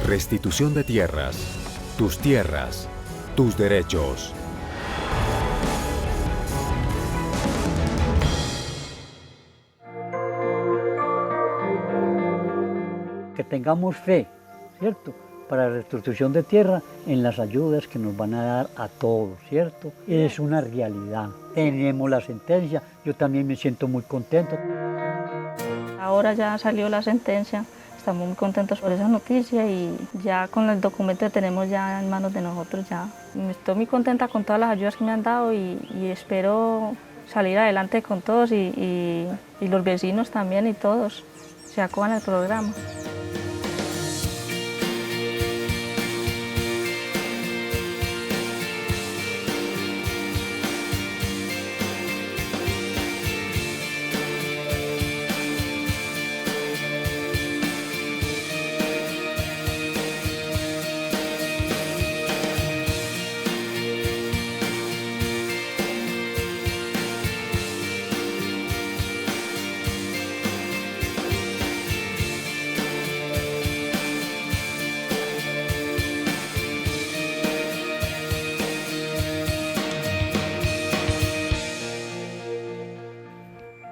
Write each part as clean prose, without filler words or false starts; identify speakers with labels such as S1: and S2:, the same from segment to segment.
S1: Restitución de tierras, tus derechos.
S2: Que tengamos fe, ¿cierto?, para la restitución de tierra en las ayudas que nos van a dar a todos, ¿cierto? Es una realidad. Tenemos la sentencia, yo también me siento muy contento.
S3: Ahora ya salió la sentencia, estamos muy contentos por esa noticia y ya con el documento que tenemos ya en manos de nosotros ya. Estoy muy contenta con todas las ayudas que me han dado y espero salir adelante con todos y los vecinos también y todos se acojan al programa.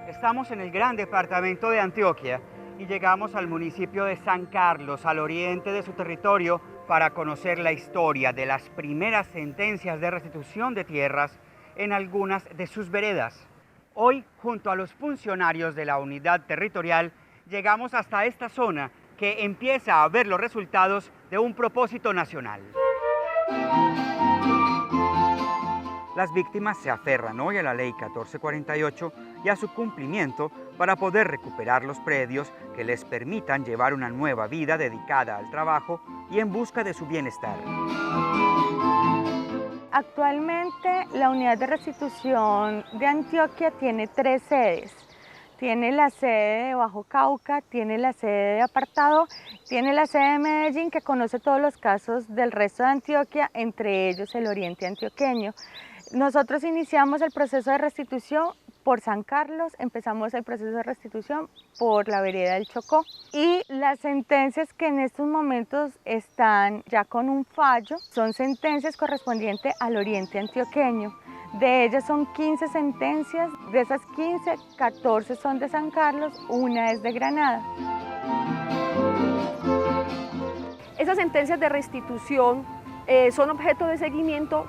S4: Estamos en el gran departamento de Antioquia y llegamos al municipio de San Carlos, al oriente de su territorio, para conocer la historia de las primeras sentencias de restitución de tierras en algunas de sus veredas. Hoy, junto a los funcionarios de la unidad territorial, llegamos hasta esta zona que empieza a ver los resultados de un propósito nacional. Las víctimas se aferran hoy a la Ley 1448 y a su cumplimiento para poder recuperar los predios que les permitan llevar una nueva vida dedicada al trabajo y en busca de su bienestar.
S5: Actualmente la unidad de restitución de Antioquia tiene 3 sedes. Tiene la sede de Bajo Cauca, tiene la sede de Apartado, tiene la sede de Medellín, que conoce todos los casos del resto de Antioquia, entre ellos el oriente antioqueño. Nosotros iniciamos el proceso de restitución por San Carlos, empezamos el proceso de restitución por la vereda del Chocó y las sentencias que en estos momentos están ya con un fallo son sentencias correspondientes al oriente antioqueño. De ellas son 15 sentencias, de esas 15, 14 son de San Carlos, una es de Granada.
S6: Esas sentencias de restitución son objeto de seguimiento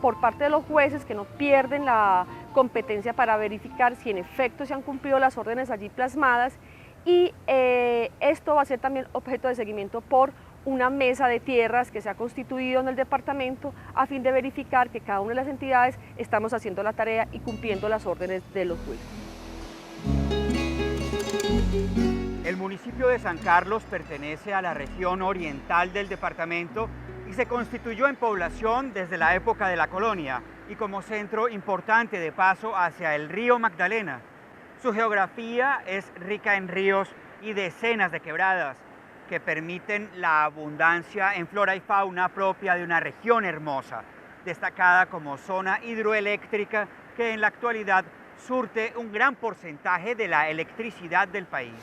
S6: por parte de los jueces, que no pierden la competencia para verificar si en efecto se han cumplido las órdenes allí plasmadas, y esto va a ser también objeto de seguimiento por una mesa de tierras que se ha constituido en el departamento a fin de verificar que cada una de las entidades estamos haciendo la tarea y cumpliendo las órdenes de los jueces.
S4: El municipio de San Carlos pertenece a la región oriental del departamento y se constituyó en población desde la época de la colonia y como centro importante de paso hacia el río Magdalena. Su geografía es rica en ríos y decenas de quebradas que permiten la abundancia en flora y fauna propia de una región hermosa, destacada como zona hidroeléctrica que en la actualidad surte un gran porcentaje de la electricidad del país.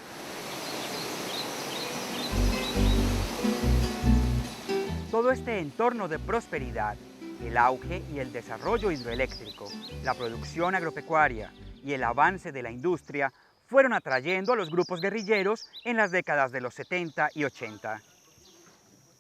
S4: Todo este entorno de prosperidad, el auge y el desarrollo hidroeléctrico, la producción agropecuaria y el avance de la industria fueron atrayendo a los grupos guerrilleros en las décadas de los 70 y 80.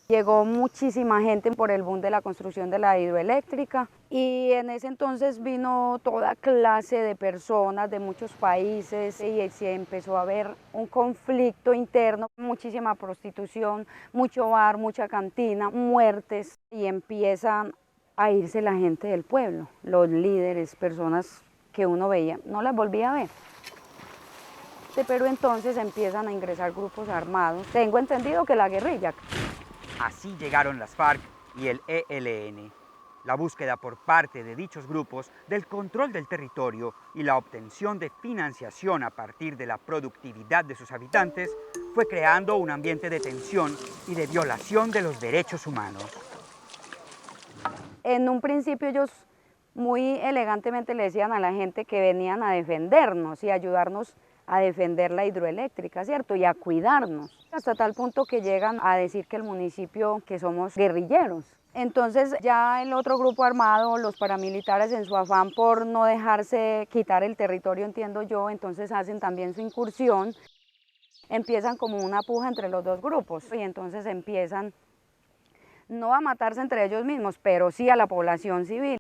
S7: Llegó muchísima gente por el boom de la construcción de la hidroeléctrica y en ese entonces vino toda clase de personas de muchos países y se empezó a ver un conflicto interno, muchísima prostitución, mucho bar, mucha cantina, muertes, y empiezan a irse la gente del pueblo, los líderes, personas que uno veía, no las volvía a ver. Pero entonces empiezan a ingresar grupos armados, tengo entendido que la guerrilla.
S4: Así llegaron las FARC y el ELN. La búsqueda por parte de dichos grupos del control del territorio y la obtención de financiación a partir de la productividad de sus habitantes fue creando un ambiente de tensión y de violación de los derechos humanos.
S7: En un principio ellos muy elegantemente le decían a la gente que venían a defendernos y ayudarnos a defender la hidroeléctrica, ¿cierto? Y a cuidarnos, hasta tal punto que llegan a decir que el municipio, que somos guerrilleros. Entonces ya el otro grupo armado, los paramilitares, en su afán por no dejarse quitar el territorio, entiendo yo, entonces hacen también su incursión, empiezan como una puja entre los dos grupos y entonces empiezan no a matarse entre ellos mismos, pero sí a la población civil.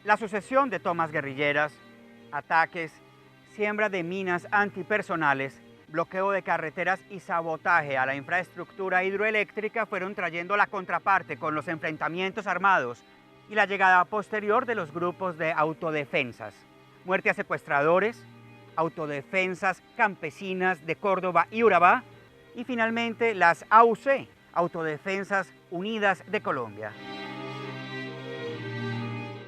S4: La sucesión de tomas guerrilleras, ataques, siembra de minas antipersonales, bloqueo de carreteras y sabotaje a la infraestructura hidroeléctrica fueron trayendo la contraparte con los enfrentamientos armados y la llegada posterior de los grupos de autodefensas. Muerte a secuestradores, autodefensas campesinas de Córdoba y Urabá y finalmente las AUC, Autodefensas Unidas de Colombia.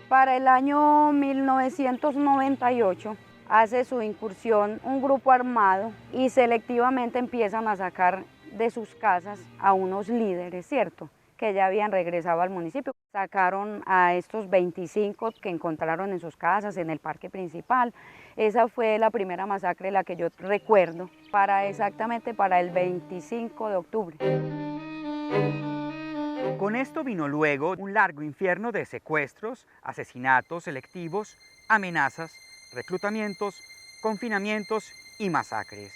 S7: Para el año 1998 hace su incursión un grupo armado y selectivamente empiezan a sacar de sus casas a unos líderes, ¿cierto?, que ya habían regresado al municipio. Sacaron a estos 25 que encontraron en sus casas, en el parque principal. Esa fue la primera masacre, la que yo recuerdo, exactamente para el 25 de octubre.
S4: Con esto vino luego un largo infierno de secuestros, asesinatos selectivos, amenazas, reclutamientos, confinamientos y masacres.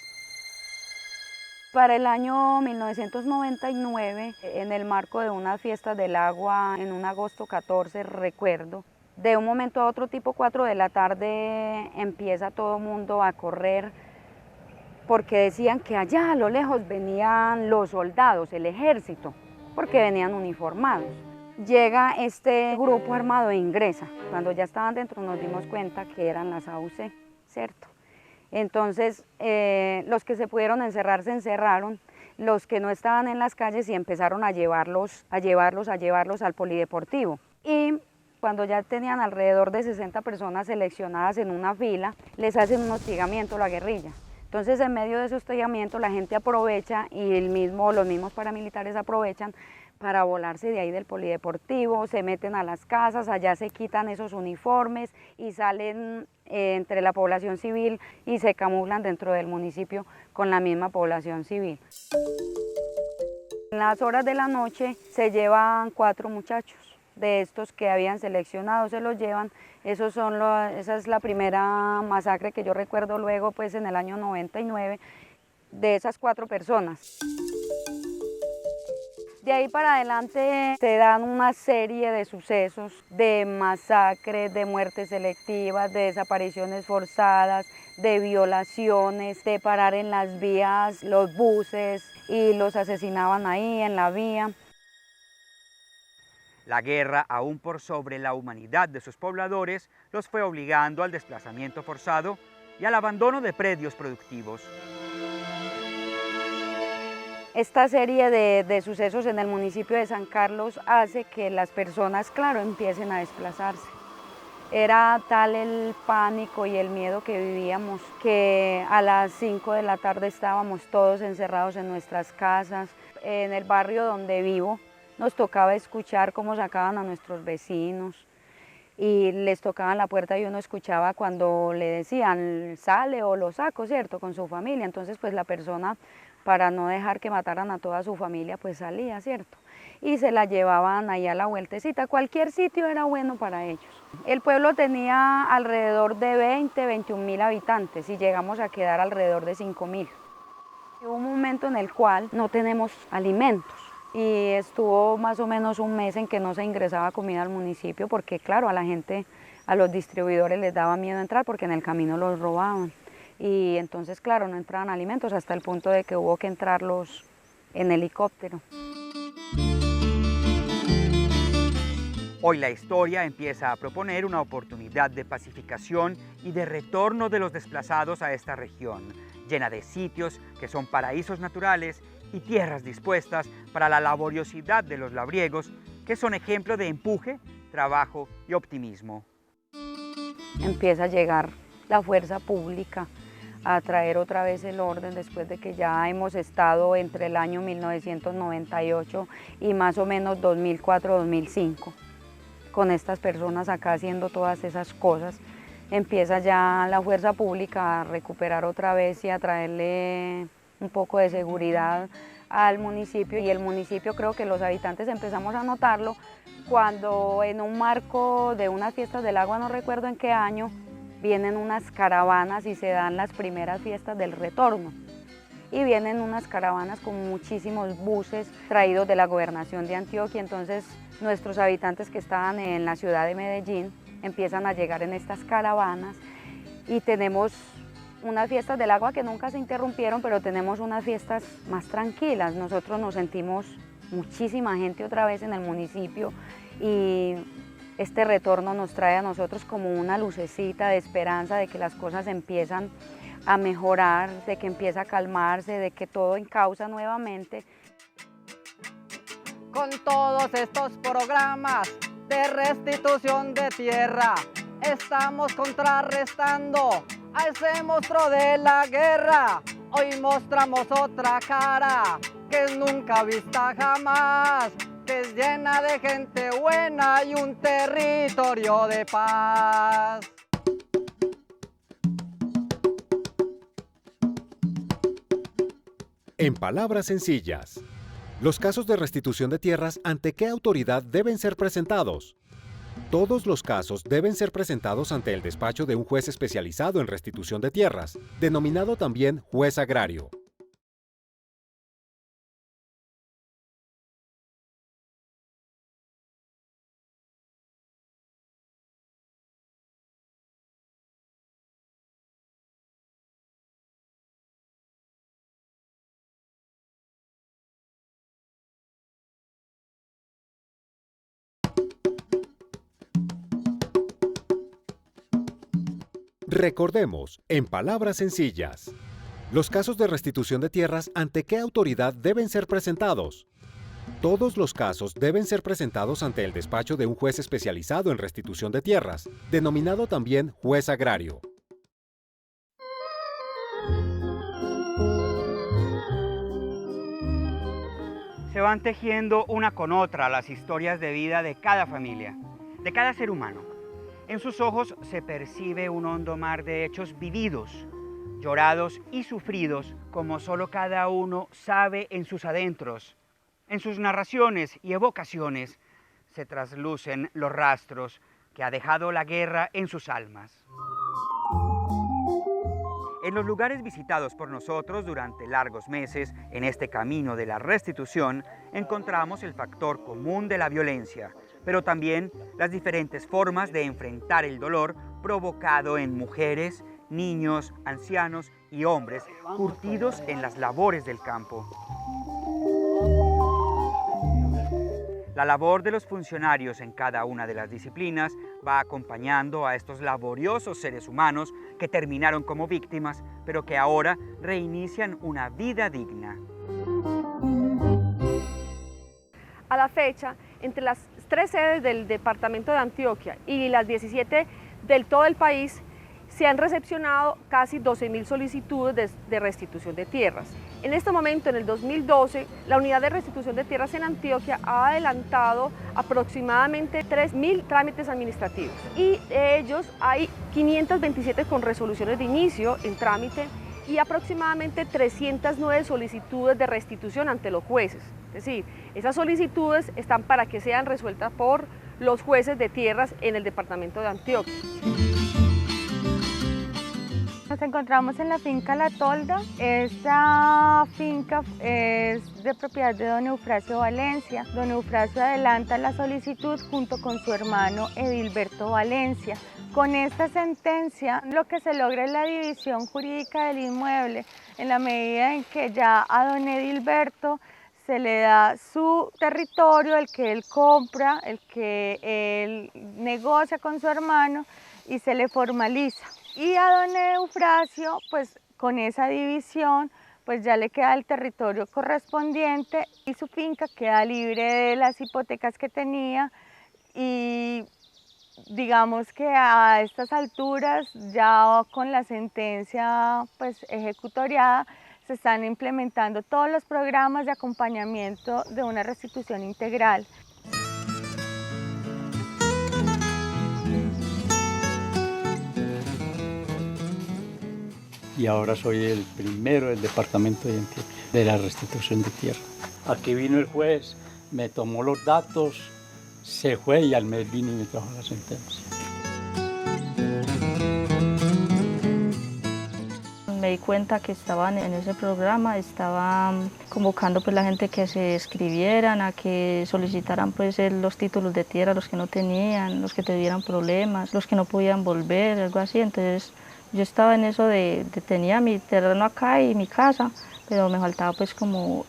S7: Para el año 1999, en el marco de unas fiestas del agua, en un agosto 14, recuerdo, de un momento a otro, tipo 4 de la tarde, empieza todo el mundo a correr, porque decían que allá a lo lejos venían los soldados, el ejército, porque venían uniformados. Llega este grupo armado e ingresa. Cuando ya estaban dentro nos dimos cuenta que eran las AUC, ¿cierto? Entonces, los que se pudieron encerrar se encerraron, los que no estaban en las calles y empezaron a llevarlos al polideportivo. Y cuando ya tenían alrededor de 60 personas seleccionadas en una fila, les hacen un hostigamiento a la guerrilla. Entonces, en medio de ese hostigamiento, la gente aprovecha y los mismos paramilitares aprovechan para volarse de ahí del polideportivo, se meten a las casas, allá se quitan esos uniformes y salen entre la población civil y se camuflan dentro del municipio con la misma población civil. En las horas de la noche se llevan 4 muchachos de estos que habían seleccionado, se los llevan. Esa es la primera masacre que yo recuerdo luego, pues en el año 99, de esas 4 personas. De ahí para adelante se dan una serie de sucesos, de masacres, de muertes selectivas, de desapariciones forzadas, de violaciones, de parar en las vías los buses y los asesinaban ahí en la vía.
S4: La guerra, aún por sobre la humanidad de sus pobladores, los fue obligando al desplazamiento forzado y al abandono de predios productivos.
S7: Esta serie de sucesos en el municipio de San Carlos hace que las personas, claro, empiecen a desplazarse. Era tal el pánico y el miedo que vivíamos que a las 5 de la tarde estábamos todos encerrados en nuestras casas. En el barrio donde vivo nos tocaba escuchar cómo sacaban a nuestros vecinos y les tocaban la puerta y uno escuchaba cuando le decían sale o lo saco, ¿cierto?, con su familia. Entonces pues la persona, para no dejar que mataran a toda su familia, pues salía, ¿cierto? Y se la llevaban ahí a la vueltecita. Cualquier sitio era bueno para ellos. El pueblo tenía alrededor de 21.000 habitantes y llegamos a quedar alrededor de 5.000. Hubo un momento en el cual no tenemos alimentos y estuvo más o menos un mes en que no se ingresaba comida al municipio porque, claro, a la gente, a los distribuidores les daba miedo entrar porque en el camino los robaban. Y entonces, claro, no entraban alimentos hasta el punto de que hubo que entrarlos en helicóptero.
S4: Hoy la historia empieza a proponer una oportunidad de pacificación y de retorno de los desplazados a esta región, llena de sitios que son paraísos naturales y tierras dispuestas para la laboriosidad de los labriegos, que son ejemplo de empuje, trabajo y optimismo.
S7: Empieza a llegar la fuerza pública a traer otra vez el orden después de que ya hemos estado entre el año 1998 y más o menos 2004-2005. con estas personas acá haciendo todas esas cosas. Empieza ya la fuerza pública a recuperar otra vez y a traerle un poco de seguridad al municipio, y el municipio, creo que los habitantes empezamos a notarlo cuando en un marco de unas fiestas del agua, no recuerdo en qué año, vienen unas caravanas y se dan las primeras fiestas del retorno. Y vienen unas caravanas con muchísimos buses traídos de la gobernación de Antioquia. Entonces nuestros habitantes que estaban en la ciudad de Medellín empiezan a llegar en estas caravanas y tenemos unas fiestas del agua que nunca se interrumpieron, pero tenemos unas fiestas más tranquilas. Nosotros nos sentimos muchísima gente otra vez en el municipio y este retorno nos trae a nosotros como una lucecita de esperanza de que las cosas empiezan a mejorar, de que empieza a calmarse, de que todo encauza nuevamente.
S8: Con todos estos programas de restitución de tierra, estamos contrarrestando a ese monstruo de la guerra. Hoy mostramos otra cara que es nunca vista jamás, que es llena de gente buena y un territorio de paz.
S1: En palabras sencillas, los casos de restitución de tierras, ¿ante qué autoridad deben ser presentados? Todos los casos deben ser presentados ante el despacho de un juez especializado en restitución de tierras, denominado también juez agrario. Recordemos, en palabras sencillas, los casos de restitución de tierras, ¿ante qué autoridad deben ser presentados? Todos los casos deben ser presentados ante el despacho de un juez especializado en restitución de tierras, denominado también juez agrario.
S4: Se van tejiendo una con otra las historias de vida de cada familia, de cada ser humano. En sus ojos se percibe un hondo mar de hechos vividos, llorados y sufridos, como solo cada uno sabe en sus adentros. En sus narraciones y evocaciones se traslucen los rastros que ha dejado la guerra en sus almas. En los lugares visitados por nosotros durante largos meses, en este camino de la restitución, encontramos el factor común de la violencia, pero también las diferentes formas de enfrentar el dolor provocado en mujeres, niños, ancianos y hombres curtidos en las labores del campo. La labor de los funcionarios en cada una de las disciplinas va acompañando a estos laboriosos seres humanos que terminaron como víctimas, pero que ahora reinician una vida digna.
S6: A la fecha, entre las 3 sedes del departamento de Antioquia y las 17 del todo el país, se han recepcionado casi 12.000 solicitudes de restitución de tierras. En este momento, en el 2012, la Unidad de Restitución de Tierras en Antioquia ha adelantado aproximadamente 3.000 trámites administrativos y de ellos hay 527 con resoluciones de inicio en trámite y aproximadamente 309 solicitudes de restitución ante los jueces. Es decir, esas solicitudes están para que sean resueltas por los jueces de tierras en el departamento de Antioquia.
S5: Nos encontramos en la finca La Tolda. Esta finca es de propiedad de don Eufrasio Valencia. Don Eufrasio adelanta la solicitud junto con su hermano Edilberto Valencia. Con esta sentencia lo que se logra es la división jurídica del inmueble en la medida en que ya a don Edilberto se le da su territorio, el que él compra, el que él negocia con su hermano y se le formaliza. Y a don Eufrasio, pues con esa división, pues ya le queda el territorio correspondiente y su finca queda libre de las hipotecas que tenía y digamos que a estas alturas, ya con la sentencia pues ejecutoriada, se están implementando todos los programas de acompañamiento de una restitución integral.
S2: y ahora soy el primero del departamento de Antioquia de la restitución de tierra. Aquí vino el juez, me tomó los datos, se fue y al mes vino y me trajo la sentencia.
S3: Me di cuenta que estaban en ese programa, estaban convocando pues la gente que se escribieran, a que solicitaran pues los títulos de tierra, los que no tenían, los que tuvieran problemas, los que no podían volver, algo así. Entonces yo estaba en eso de tenía mi terreno acá y mi casa, pero me faltaba pues como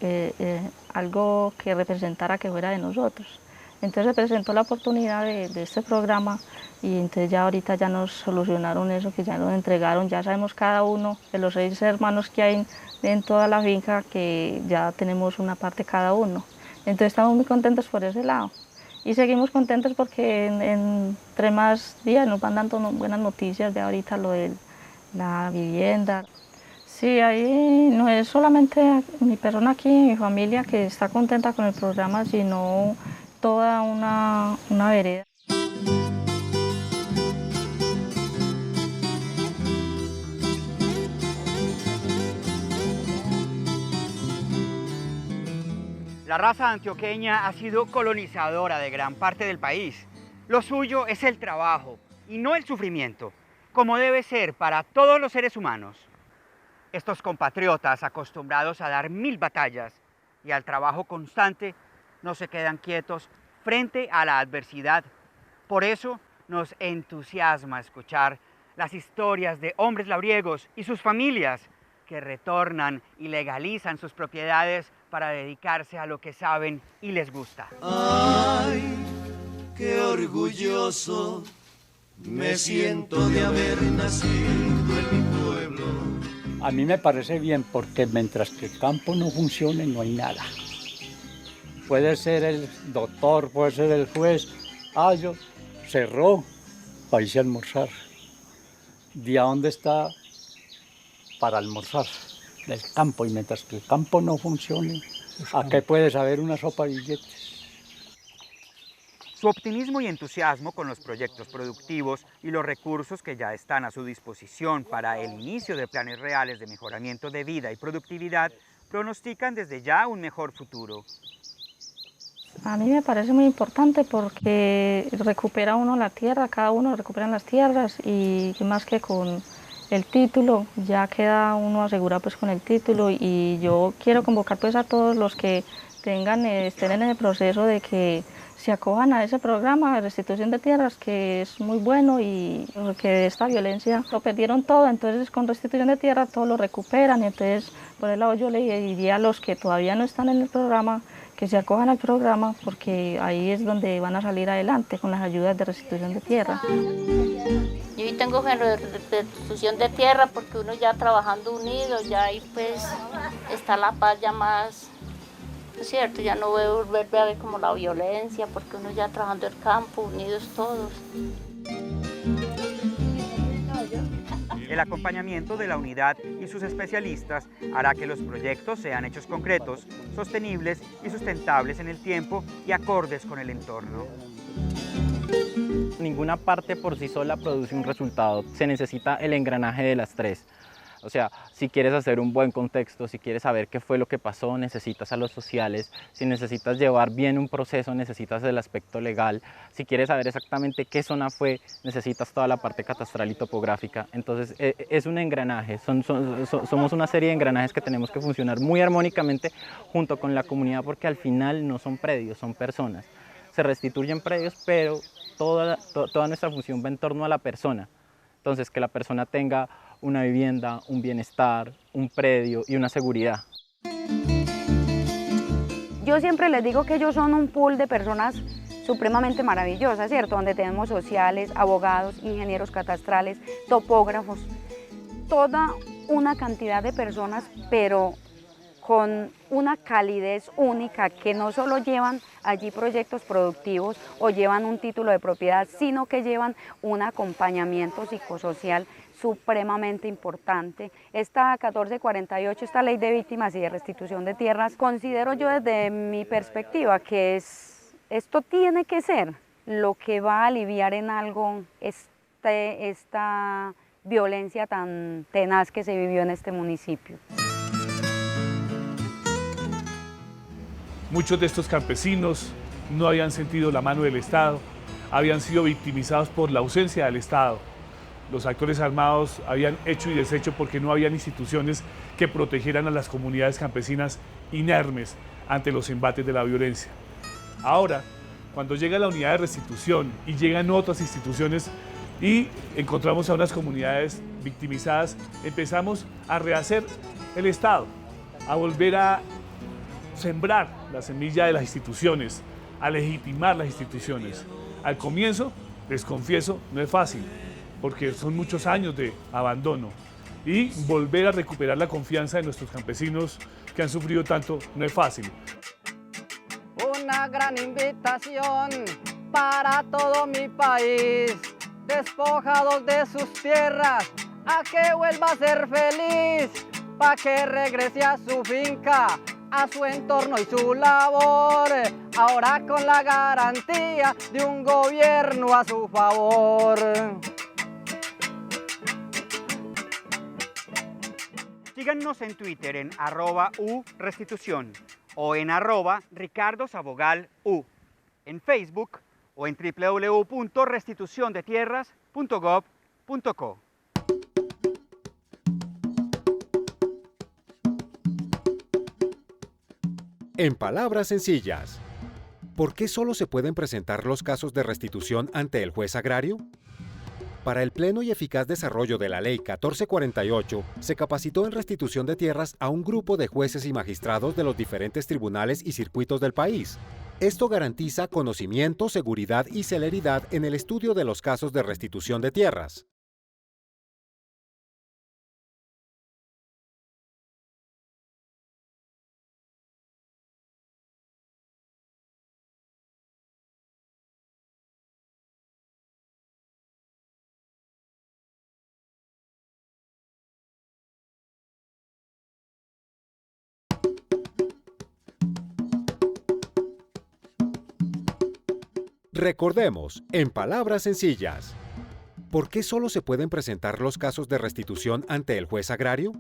S3: algo que representara que fuera de nosotros. Entonces se presentó la oportunidad de este programa y entonces ya ahorita ya nos solucionaron eso, que ya nos entregaron, ya sabemos cada uno de los 6 hermanos que hay en toda la finca que ya tenemos una parte cada uno. Entonces estamos muy contentos por ese lado y seguimos contentos porque entre más días nos van dando buenas noticias de ahorita lo de la vivienda. Sí, ahí no es solamente mi persona aquí, mi familia que está contenta con el programa, sino toda una vereda.
S4: La raza antioqueña ha sido colonizadora de gran parte del país. Lo suyo es el trabajo y no el sufrimiento, como debe ser para todos los seres humanos. Estos compatriotas acostumbrados a dar 1000 batallas y al trabajo constante no se quedan quietos frente a la adversidad. Por eso nos entusiasma escuchar las historias de hombres labriegos y sus familias que retornan y legalizan sus propiedades para dedicarse a lo que saben y les gusta.
S9: Ay, qué orgulloso me siento de haber nacido en mi pueblo.
S2: A mí me parece bien porque mientras que el campo no funcione no hay nada. Puede ser el doctor, puede ser el juez. Yo cerró para irse a almorzar. ¿De dónde está para almorzar? Del campo. Y mientras que el campo no funcione, ¿a qué puede saber una sopa de billetes?
S4: Su optimismo y entusiasmo con los proyectos productivos y los recursos que ya están a su disposición para el inicio de planes reales de mejoramiento de vida y productividad pronostican desde ya un mejor futuro.
S3: A mí me parece muy importante porque recupera uno la tierra, cada uno recupera las tierras y más que con el título, ya queda uno asegurado pues con el título y yo quiero convocar pues a todos los que estén en el proceso de que se acojan a ese programa de restitución de tierras que es muy bueno y porque esta violencia lo perdieron todo, entonces con restitución de tierra todo lo recuperan y entonces por el lado yo le diría a los que todavía no están en el programa que se acojan al programa porque ahí es donde van a salir adelante con las ayudas de restitución de tierra.
S10: Yo hoy tengo restitución de tierra porque uno ya trabajando unido, ya ahí pues está la paz ya más, ¿no es cierto? Ya no vuelve a ver como la violencia porque uno ya trabajando el campo, unidos todos.
S4: El acompañamiento de la unidad y sus especialistas hará que los proyectos sean hechos concretos, sostenibles y sustentables en el tiempo y acordes con el entorno.
S11: Ninguna parte por sí sola produce un resultado, se necesita el engranaje de las tres. O sea, si quieres hacer un buen contexto, si quieres saber qué fue lo que pasó, necesitas a los sociales. Si necesitas llevar bien un proceso, necesitas el aspecto legal. Si quieres saber exactamente qué zona fue, necesitas toda la parte catastral y topográfica. Entonces, es un engranaje, somos una serie de engranajes que tenemos que funcionar muy armónicamente junto con la comunidad porque al final no son predios, son personas. Se restituyen predios, pero toda nuestra función va en torno a la persona. Entonces, que la persona tenga una vivienda, un bienestar, un predio y una seguridad.
S7: Yo siempre les digo que ellos son un pool de personas supremamente maravillosas, ¿cierto? Donde tenemos sociales, abogados, ingenieros catastrales, topógrafos, toda una cantidad de personas, pero con una calidez única que no solo llevan allí proyectos productivos o llevan un título de propiedad, sino que llevan un acompañamiento psicosocial supremamente importante. Esta 1448, esta ley de víctimas y de restitución de tierras, considero yo desde mi perspectiva que esto tiene que ser lo que va a aliviar en algo esta violencia tan tenaz que se vivió en este municipio.
S12: Muchos de estos campesinos no habían sentido la mano del Estado, habían sido victimizados por la ausencia del Estado. Los actores armados habían hecho y deshecho porque no habían instituciones que protegieran a las comunidades campesinas inermes ante los embates de la violencia. Ahora, cuando llega la unidad de restitución y llegan otras instituciones y encontramos a unas comunidades victimizadas, empezamos a rehacer el Estado, a volver a sembrar la semilla de las instituciones, a legitimar las instituciones. Al comienzo, les confieso, no es fácil, porque son muchos años de abandono y volver a recuperar la confianza de nuestros campesinos que han sufrido tanto no es fácil.
S8: Una gran invitación para todo mi país, despojados de sus tierras, a que vuelva a ser feliz, pa' que regrese a su finca, a su entorno y su labor, ahora con la garantía de un gobierno a su favor.
S4: Síganos en Twitter en @urestitución o en @ricardosabogal_u, en Facebook o en www.restituciondetierras.gov.co.
S1: En palabras sencillas, ¿por qué solo se pueden presentar los casos de restitución ante el juez agrario? Para el pleno y eficaz desarrollo de la Ley 1448, se capacitó en restitución de tierras a un grupo de jueces y magistrados de los diferentes tribunales y circuitos del país. Esto garantiza conocimiento, seguridad y celeridad en el estudio de los casos de restitución de tierras. Recordemos, en palabras sencillas, ¿por qué solo se pueden presentar los casos de restitución ante el juez agrario?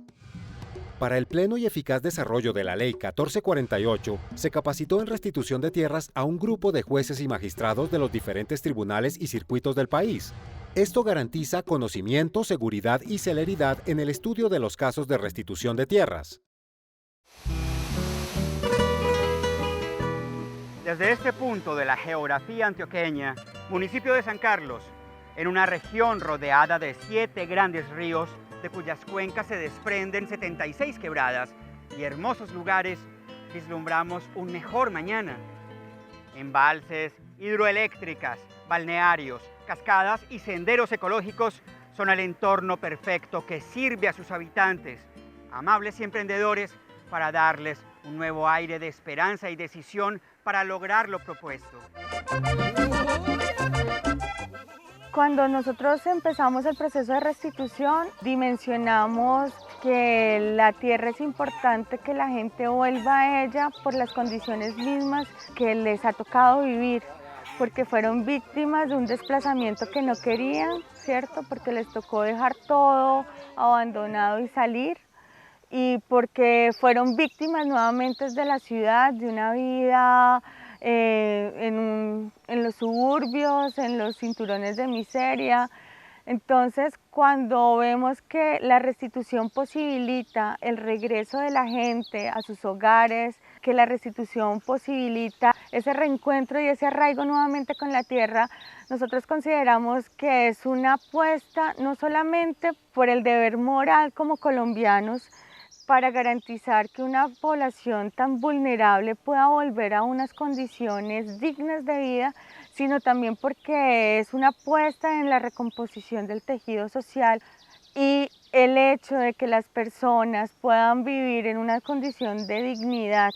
S1: Para el pleno y eficaz desarrollo de la Ley 1448, se capacitó en restitución de tierras a un grupo de jueces y magistrados de los diferentes tribunales y circuitos del país. Esto garantiza conocimiento, seguridad y celeridad en el estudio de los casos de restitución de tierras.
S4: Desde este punto de la geografía antioqueña, municipio de San Carlos, en una región rodeada de 7 grandes ríos, de cuyas cuencas se desprenden 76 quebradas y hermosos lugares, vislumbramos un mejor mañana. Embalses, hidroeléctricas, balnearios, cascadas y senderos ecológicos son el entorno perfecto que sirve a sus habitantes, amables y emprendedores, para darles un nuevo aire de esperanza y decisión para lograr lo propuesto.
S5: Cuando nosotros empezamos el proceso de restitución, dimensionamos que la tierra es importante que la gente vuelva a ella por las condiciones mismas que les ha tocado vivir, porque fueron víctimas de un desplazamiento que no querían, ¿cierto? Porque les tocó dejar todo abandonado y salir, y porque fueron víctimas nuevamente de la ciudad, de una vida en los suburbios, en los cinturones de miseria. Entonces, cuando vemos que la restitución posibilita el regreso de la gente a sus hogares, que la restitución posibilita ese reencuentro y ese arraigo nuevamente con la tierra, nosotros consideramos que es una apuesta no solamente por el deber moral como colombianos, para garantizar que una población tan vulnerable pueda volver a unas condiciones dignas de vida, sino también porque es una apuesta en la recomposición del tejido social y el hecho de que las personas puedan vivir en una condición de dignidad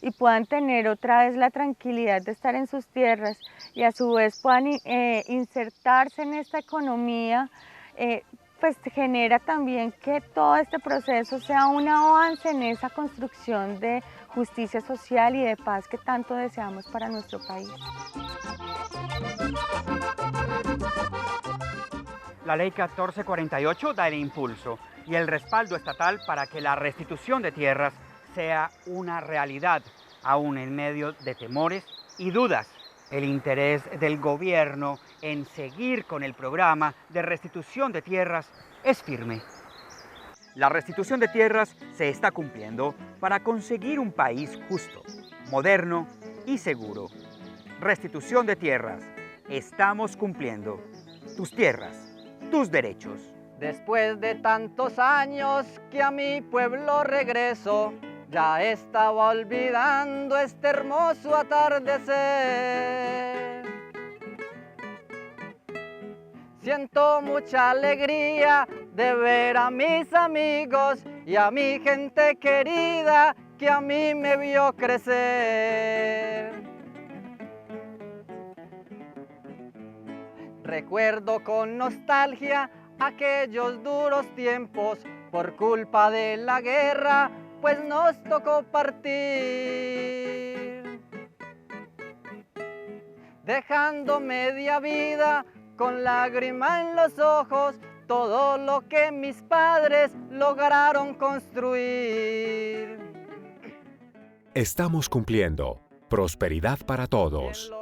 S5: y puedan tener otra vez la tranquilidad de estar en sus tierras y a su vez puedan insertarse en esta economía, pues genera también que todo este proceso sea un avance en esa construcción de justicia social y de paz que tanto deseamos para nuestro país.
S4: La Ley 1448 da el impulso y el respaldo estatal para que la restitución de tierras sea una realidad, aún en medio de temores y dudas. El interés del gobierno en seguir con el programa de restitución de tierras es firme. La restitución de tierras se está cumpliendo para conseguir un país justo, moderno y seguro. Restitución de tierras. Estamos cumpliendo. Tus tierras, tus derechos.
S8: Después de tantos años que a mi pueblo regreso, ya estaba olvidando este hermoso atardecer. Siento mucha alegría de ver a mis amigos y a mi gente querida que a mí me vio crecer. Recuerdo con nostalgia aquellos duros tiempos por culpa de la guerra, pues nos tocó partir, dejando media vida con lágrima en los ojos todo lo que mis padres lograron construir.
S1: Estamos cumpliendo. Prosperidad para todos.